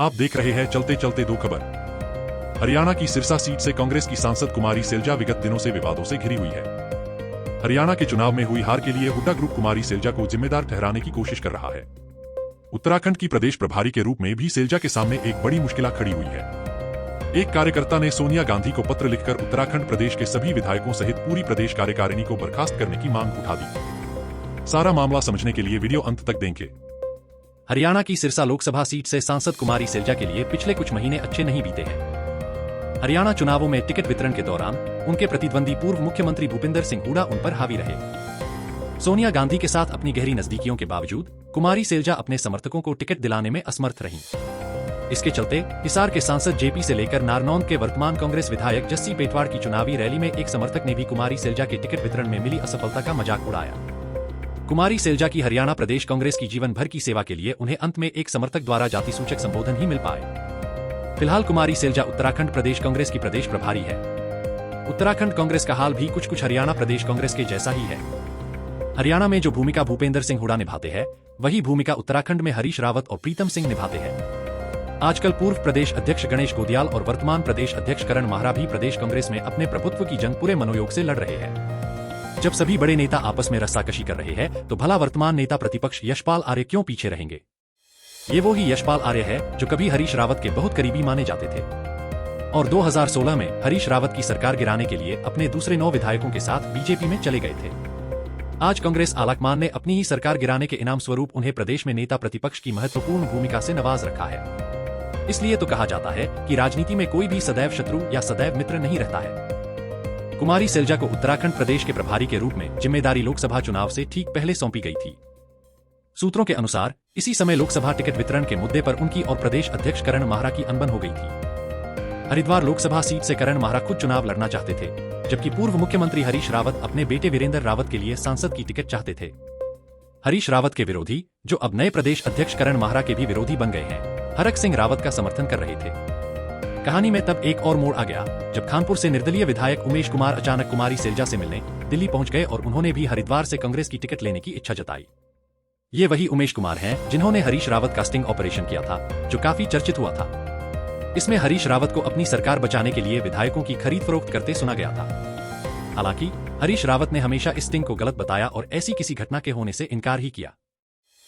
आप देख रहे हैं चलते चलते दो खबर। हरियाणा की सिरसा सीट से कांग्रेस की सांसद कुमारी सैलजा विगत दिनों से विवादों से घिरी हुई है। हरियाणा के चुनाव में हुई हार के लिए हुड्डा ग्रुप कुमारी सैलजा को जिम्मेदार ठहराने की कोशिश कर रहा है। उत्तराखंड की प्रदेश प्रभारी के रूप में भी सैलजा के सामने एक बड़ी मुश्किल खड़ी हुई है। एक कार्यकर्ता ने सोनिया गांधी को पत्र लिखकर उत्तराखंड प्रदेश के सभी विधायकों सहित पूरी प्रदेश कार्यकारिणी को बर्खास्त करने की मांग उठा दी। सारा मामला समझने के लिए वीडियो अंत तक देखें। हरियाणा की सिरसा लोकसभा सीट से सांसद कुमारी सैलजा के लिए पिछले कुछ महीने अच्छे नहीं बीते हैं। हरियाणा चुनावों में टिकट वितरण के दौरान उनके प्रतिद्वंदी पूर्व मुख्यमंत्री भूपिंदर सिंह हुड्डा उन पर हावी रहे। सोनिया गांधी के साथ अपनी गहरी नजदीकियों के बावजूद कुमारी सैलजा अपने समर्थकों को टिकट दिलाने में असमर्थ रहीं। इसके चलते हिसार के सांसद जेपी से लेकर नारनौंद के वर्तमान कांग्रेस विधायक जस्सी पेटवाड़ की चुनावी रैली में एक समर्थक ने भी कुमारी सैलजा के टिकट वितरण में मिली असफलता का मजाक उड़ाया। कुमारी सैलजा की हरियाणा प्रदेश कांग्रेस की जीवन भर की सेवा के लिए उन्हें अंत में एक समर्थक द्वारा जाति सूचक संबोधन ही मिल पाए। फिलहाल कुमारी सैलजा उत्तराखंड प्रदेश कांग्रेस की प्रदेश प्रभारी है। उत्तराखंड कांग्रेस का हाल भी कुछ हरियाणा प्रदेश कांग्रेस के जैसा ही है। हरियाणा में जो भूमिका भूपेंद्र सिंह हुड्डा निभाते हैं, वही भूमिका उत्तराखंड में हरीश रावत और प्रीतम सिंह निभाते हैं। आजकल पूर्व प्रदेश अध्यक्ष गणेश गोदियाल और वर्तमान प्रदेश अध्यक्ष करण माहरा भी प्रदेश कांग्रेस में अपने प्रभुत्व की जंग पूरे मनोयोग से लड़ रहे हैं। जब सभी बड़े नेता आपस में रस्साकशी कर रहे हैं, तो भला वर्तमान नेता प्रतिपक्ष यशपाल आर्य क्यों पीछे रहेंगे? ये वो ही यशपाल आर्य है जो कभी हरीश रावत के बहुत करीबी माने जाते थे और 2016 में हरीश रावत की सरकार गिराने के लिए अपने दूसरे 9 विधायकों के साथ बीजेपी में चले गए थे। आज कांग्रेस आलाकमान ने अपनी ही सरकार गिराने के इनाम स्वरूप उन्हें प्रदेश में नेता प्रतिपक्ष की महत्वपूर्ण भूमिका से नवाज रखा है। इसलिए तो कहा जाता है कि राजनीति में कोई भी सदैव शत्रु या सदैव मित्र नहीं रहता है। कुमारी सैलजा को उत्तराखंड प्रदेश के प्रभारी के रूप में जिम्मेदारी लोकसभा चुनाव से ठीक पहले सौंपी गई थी। सूत्रों के अनुसार इसी समय लोकसभा टिकट वितरण के मुद्दे पर उनकी और प्रदेश अध्यक्ष करण माहरा की अनबन हो गई थी। हरिद्वार लोकसभा सीट से करण माहरा खुद चुनाव लड़ना चाहते थे, जबकि पूर्व मुख्यमंत्री हरीश रावत अपने बेटे वीरेंद्र रावत के लिए सांसद की टिकट चाहते थे। हरीश रावत के विरोधी, जो अब नए प्रदेश अध्यक्ष करण माहरा के भी विरोधी बन गए हैं, हरक सिंह रावत का समर्थन कर रहे थे। कहानी में तब एक और मोड़ आ गया जब खानपुर से निर्दलीय विधायक उमेश कुमार अचानक कुमारी सैलजा से मिलने दिल्ली पहुंच गए और उन्होंने भी हरिद्वार से कांग्रेस की टिकट लेने की इच्छा जताई। ये वही उमेश कुमार हैं जिन्होंने हरीश रावत का स्टिंग ऑपरेशन किया था, जो काफी चर्चित हुआ था। इसमें हरीश रावत को अपनी सरकार बचाने के लिए विधायकों की खरीद फरोख्त करते सुना गया था। हालांकि हरीश रावत ने हमेशा इस स्टिंग को गलत बताया और ऐसी किसी घटना के होने से इनकार ही किया।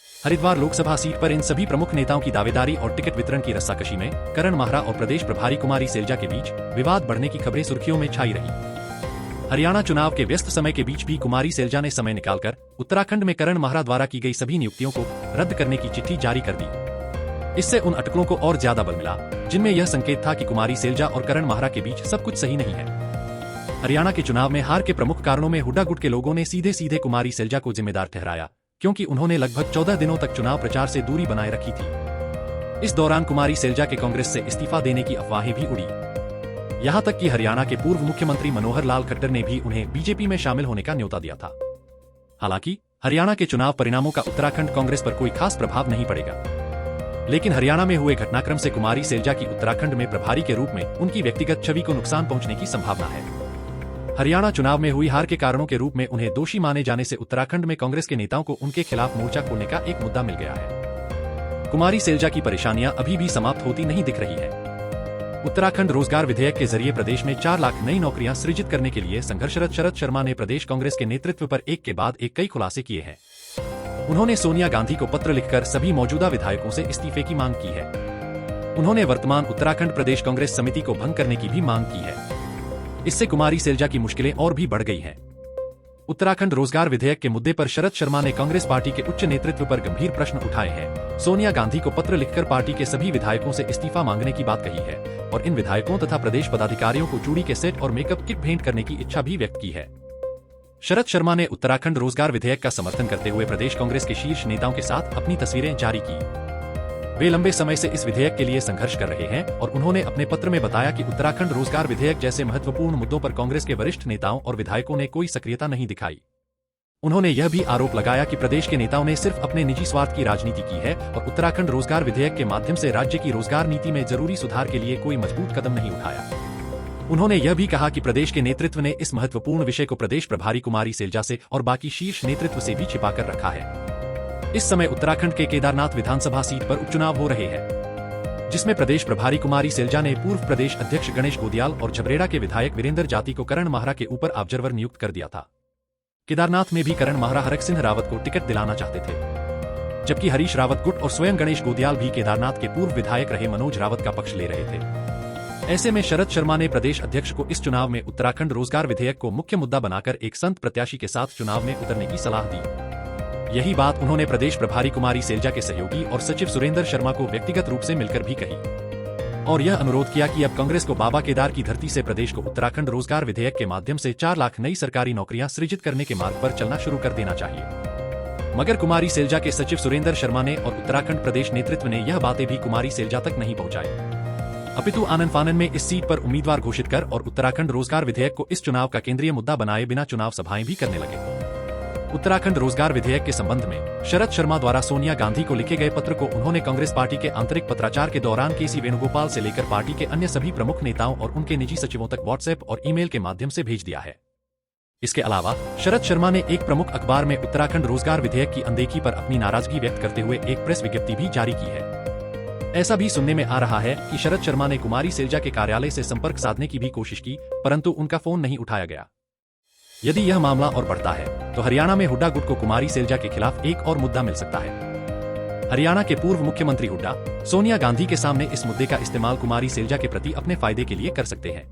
हरिद्वार लोकसभा सीट पर इन सभी प्रमुख नेताओं की दावेदारी और टिकट वितरण की रस्साकशी में करण माहरा और प्रदेश प्रभारी कुमारी सैलजा के बीच विवाद बढ़ने की खबरें सुर्खियों में छाई रही। हरियाणा चुनाव के व्यस्त समय के बीच भी कुमारी सैलजा ने समय निकालकर उत्तराखंड में करण माहरा द्वारा की गई सभी नियुक्तियों को रद्द करने की चिट्ठी जारी कर दी। इससे उन अटकलों को और ज्यादा बल मिला जिनमें यह संकेत था कि कुमारी सैलजा और करण माहरा के बीच सब कुछ सही नहीं है। हरियाणा के चुनाव में हार के प्रमुख कारणों में हुड्डा गुट के लोगों ने सीधे सीधे कुमारी सैलजा को जिम्मेदार ठहराया, क्योंकि उन्होंने लगभग 14 दिनों तक चुनाव प्रचार से दूरी बनाए रखी थी। इस दौरान कुमारी सैलजा के कांग्रेस से इस्तीफा देने की अफवाहें भी उड़ी। यहां तक कि हरियाणा के पूर्व मुख्यमंत्री मनोहर लाल खट्टर ने भी उन्हें बीजेपी में शामिल होने का न्योता दिया था। हालांकि हरियाणा के चुनाव परिणामों का उत्तराखंड कांग्रेस पर कोई खास प्रभाव नहीं पड़ेगा, लेकिन हरियाणा में हुए घटनाक्रम से कुमारी सैलजा की उत्तराखंड में प्रभारी के रूप में उनकी व्यक्तिगत छवि को नुकसान पहुंचने की संभावना है। हरियाणा चुनाव में हुई हार के कारणों के रूप में उन्हें दोषी माने जाने से उत्तराखंड में कांग्रेस के नेताओं को उनके खिलाफ मोर्चा खोलने का एक मुद्दा मिल गया है। कुमारी सैलजा की परेशानियां अभी भी समाप्त होती नहीं दिख रही है। उत्तराखंड रोजगार विधेयक के जरिए प्रदेश में 4 लाख नई नौकरियां सृजित करने के लिए संघर्षरत शरद शर्मा ने प्रदेश कांग्रेस के नेतृत्व पर एक के बाद एक कई खुलासे किए हैं। उन्होंने सोनिया गांधी को पत्र लिखकर सभी मौजूदा विधायकों से इस्तीफे की मांग की है। उन्होंने वर्तमान उत्तराखंड प्रदेश कांग्रेस समिति को भंग करने की भी मांग की है। इससे कुमारी सैलजा की मुश्किलें और भी बढ़ गई हैं। उत्तराखंड रोजगार विधेयक के मुद्दे पर शरद शर्मा ने कांग्रेस पार्टी के उच्च नेतृत्व पर गंभीर प्रश्न उठाए हैं। सोनिया गांधी को पत्र लिखकर पार्टी के सभी विधायकों से इस्तीफा मांगने की बात कही है और इन विधायकों तथा प्रदेश पदाधिकारियों को चूड़ी के सेट और मेकअप किट भेंट करने की इच्छा भी व्यक्त की है। शरद शर्मा ने उत्तराखंड रोजगार विधेयक का समर्थन करते हुए प्रदेश कांग्रेस के शीर्ष नेताओं के साथ अपनी तस्वीरें जारी की। वे लंबे समय से इस विधेयक के लिए संघर्ष कर रहे हैं और उन्होंने अपने पत्र में बताया कि उत्तराखंड रोजगार विधेयक जैसे महत्वपूर्ण मुद्दों पर कांग्रेस के वरिष्ठ नेताओं और विधायकों ने कोई सक्रियता नहीं दिखाई। उन्होंने यह भी आरोप लगाया कि प्रदेश के नेताओं ने सिर्फ अपने निजी स्वार्थ की राजनीति की है और उत्तराखंड रोजगार विधेयक के माध्यम से राज्य की रोजगार नीति में जरूरी सुधार के लिए कोई मजबूत कदम नहीं उठाया। उन्होंने यह भी कहा कि प्रदेश के नेतृत्व ने इस महत्वपूर्ण विषय को प्रदेश प्रभारी कुमारी सैलजा से और बाकी शीर्ष नेतृत्व से भी छिपाकर रखा है। इस समय उत्तराखंड के केदारनाथ विधानसभा सीट पर उपचुनाव हो रहे हैं। जिसमें प्रदेश प्रभारी कुमारी सैलजा ने पूर्व प्रदेश अध्यक्ष गणेश गोदियाल और झबरेड़ा के विधायक वीरेंद्र जाति को करण माहरा के ऊपर ऑब्जर्वर नियुक्त कर दिया था। केदारनाथ में भी करण माहरा हरक सिंह रावत को टिकट दिलाना चाहते थे, जबकि हरीश रावत गुट और स्वयं गणेश गोदियाल भी केदारनाथ के पूर्व विधायक रहे मनोज रावत का पक्ष ले रहे थे। ऐसे में शरद शर्मा ने प्रदेश अध्यक्ष को इस चुनाव में उत्तराखंड रोजगार विधेयक को मुख्य मुद्दा बनाकर एक संत प्रत्याशी के साथ चुनाव में उतरने की सलाह दी। यही बात उन्होंने प्रदेश प्रभारी कुमारी सैलजा के सहयोगी और सचिव सुरेंद्र शर्मा को व्यक्तिगत रूप से मिलकर भी कही और यह अनुरोध किया कि अब कांग्रेस को बाबा केदार की धरती से प्रदेश को उत्तराखंड रोजगार विधेयक के माध्यम से 4 लाख नई सरकारी नौकरियां सृजित करने के मार्ग पर चलना शुरू कर देना चाहिए। मगर कुमारी सैलजा के सचिव सुरेंद्र शर्मा ने और उत्तराखंड प्रदेश नेतृत्व ने यह बातें भी कुमारी सैलजा तक नहीं पहुंचाई, अपितु आनन फानन में इस सीट पर उम्मीदवार घोषित कर और उत्तराखंड रोजगार विधेयक को इस चुनाव का केंद्रीय मुद्दा बनाए बिना चुनाव सभाएं भी करने लगे। उत्तराखंड रोजगार विधेयक के संबंध में शरद शर्मा द्वारा सोनिया गांधी को लिखे गए पत्र को उन्होंने कांग्रेस पार्टी के आंतरिक पत्राचार के दौरान केसी वेणुगोपाल से लेकर पार्टी के अन्य सभी प्रमुख नेताओं और उनके निजी सचिवों तक व्हाट्सएप और ईमेल के माध्यम से भेज दिया है। इसके अलावा शरद शर्मा ने एक प्रमुख अखबार में उत्तराखंड रोजगार विधेयक की अनदेखी पर अपनी नाराजगी व्यक्त करते हुए एक प्रेस विज्ञप्ति भी जारी की है। ऐसा भी सुनने में आ रहा है कि शरद शर्मा ने कुमारी सैलजा के कार्यालय से संपर्क साधने की भी कोशिश की, परंतु उनका फोन नहीं उठाया गया। यदि यह मामला और बढ़ता है तो हरियाणा में हुड्डा गुट को कुमारी सैलजा के खिलाफ एक और मुद्दा मिल सकता है। हरियाणा के पूर्व मुख्यमंत्री हुड्डा सोनिया गांधी के सामने इस मुद्दे का इस्तेमाल कुमारी सैलजा के प्रति अपने फायदे के लिए कर सकते हैं।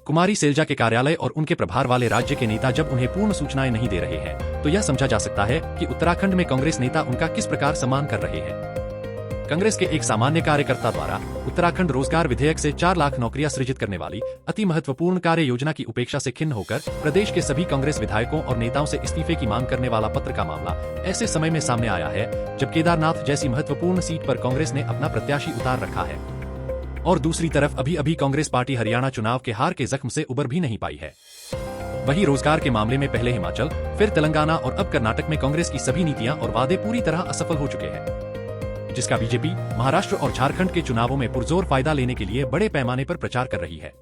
कुमारी सैलजा के कार्यालय और उनके प्रभार वाले राज्य के नेता जब उन्हें पूर्ण सूचनाएं नहीं दे रहे हैं तो यह समझा जा सकता है कि उत्तराखंड में कांग्रेस नेता उनका किस प्रकार सम्मान कर रहे हैं। कांग्रेस के एक सामान्य कार्यकर्ता द्वारा उत्तराखंड रोजगार विधेयक से 4 लाख नौकरियां सृजित करने वाली अति महत्वपूर्ण कार्य योजना की उपेक्षा से खिन्न होकर प्रदेश के सभी कांग्रेस विधायकों और नेताओं से इस्तीफे की मांग करने वाला पत्र का मामला ऐसे समय में सामने आया है जब केदारनाथ जैसी महत्वपूर्ण सीट पर कांग्रेस ने अपना प्रत्याशी उतार रखा है और दूसरी तरफ अभी अभी कांग्रेस पार्टी हरियाणा चुनाव के हार के जख्म से उबर भी नहीं पाई है। वहीं रोजगार के मामले में पहले हिमाचल, फिर तेलंगाना और अब कर्नाटक में कांग्रेस की सभी नीतियां और वादे पूरी तरह असफल हो चुके हैं, जिसका बीजेपी महाराष्ट्र और झारखंड के चुनावों में पुरजोर फायदा लेने के लिए बड़े पैमाने पर प्रचार कर रही है।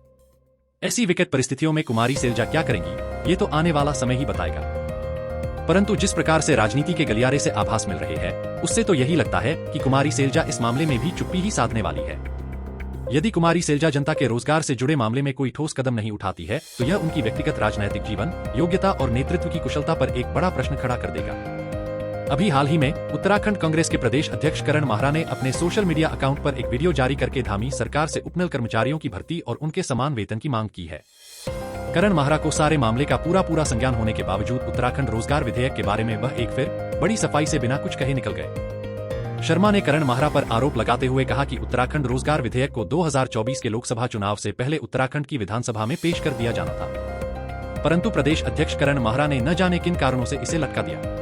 ऐसी विकट परिस्थितियों में कुमारी सैलजा क्या करेंगी ये तो आने वाला समय ही बताएगा, परंतु जिस प्रकार से राजनीति के गलियारे से आभास मिल रहे हैं उससे तो यही लगता है कि कुमारी सैलजा इस मामले में भी चुप्पी ही साधने वाली है। यदि कुमारी सैलजा जनता के रोजगार से जुड़े मामले में कोई ठोस कदम नहीं उठाती है तो यह उनकी व्यक्तिगत राजनैतिक जीवन, योग्यता और नेतृत्व की कुशलता पर एक बड़ा प्रश्न खड़ा कर देगा। अभी हाल ही में उत्तराखंड कांग्रेस के प्रदेश अध्यक्ष करण माहरा ने अपने सोशल मीडिया अकाउंट पर एक वीडियो जारी करके धामी सरकार से उपनल कर्मचारियों की भर्ती और उनके समान वेतन की मांग की है। करण माहरा को सारे मामले का पूरा संज्ञान होने के बावजूद उत्तराखंड रोजगार विधेयक के बारे में वह एक फिर बड़ी सफाई से बिना कुछ कहे निकल गए। शर्मा ने करण माहरा पर आरोप लगाते हुए कहा कि उत्तराखंड रोजगार विधेयक को 2024 के लोकसभा चुनाव से पहले उत्तराखंड की विधानसभा में पेश कर दिया जाना था, परंतु प्रदेश अध्यक्ष करण माहरा ने न जाने किन कारणों से इसे लटका दिया।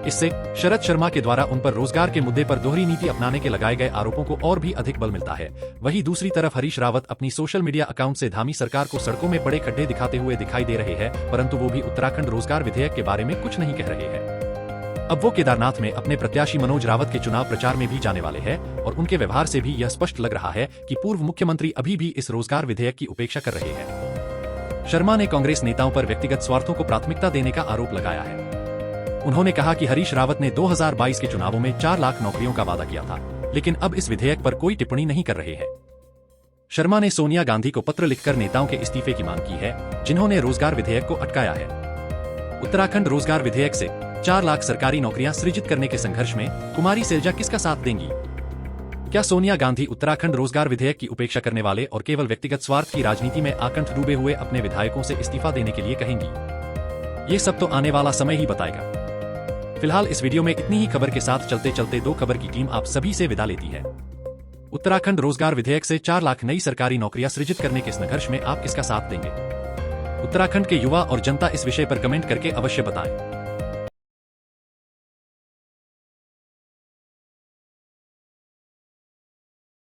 इससे शरद शर्मा के द्वारा उन पर रोजगार के मुद्दे पर दोहरी नीति अपनाने के लगाए गए आरोपों को और भी अधिक बल मिलता है। वहीं दूसरी तरफ हरीश रावत अपनी सोशल मीडिया अकाउंट से धामी सरकार को सड़कों में बड़े खड्डे दिखाते हुए दिखाई दे रहे हैं, परंतु वो भी उत्तराखंड रोजगार विधेयक के बारे में कुछ नहीं कह रहे हैं। अब वो केदारनाथ में अपने प्रत्याशी मनोज रावत के चुनाव प्रचार में भी जाने वाले हैं और उनके व्यवहार से भी यह स्पष्ट लग रहा है कि पूर्व मुख्यमंत्री अभी भी इस रोजगार विधेयक की उपेक्षा कर रहे हैं। शर्मा ने कांग्रेस नेताओं पर व्यक्तिगत स्वार्थों को प्राथमिकता देने का आरोप लगाया है। उन्होंने कहा कि हरीश रावत ने 2022 के चुनावों में 4 लाख नौकरियों का वादा किया था, लेकिन अब इस विधेयक पर कोई टिप्पणी नहीं कर रहे हैं। शर्मा ने सोनिया गांधी को पत्र लिखकर नेताओं के इस्तीफे की मांग की है जिन्होंने रोजगार विधेयक को अटकाया है। उत्तराखंड रोजगार विधेयक से 4 लाख सरकारी नौकरियां सृजित करने के संघर्ष में कुमारी सैलजा किसका साथ देंगी? क्या सोनिया गांधी उत्तराखंड रोजगार विधेयक की उपेक्षा करने वाले और केवल व्यक्तिगत स्वार्थ की राजनीति में आकंठ डूबे हुए अपने विधायकों से इस्तीफा देने के लिए कहेंगी? ये सब तो आने वाला समय ही बताएगा। फिलहाल इस वीडियो में इतनी ही खबर के साथ चलते चलते 2 खबर की टीम आप सभी से विदा लेती है। उत्तराखंड रोजगार विधेयक से 4 लाख नई सरकारी नौकरियां सृजित करने के संघर्ष में आप किसका साथ देंगे? उत्तराखंड के युवा और जनता इस विषय पर कमेंट करके अवश्य बताएं।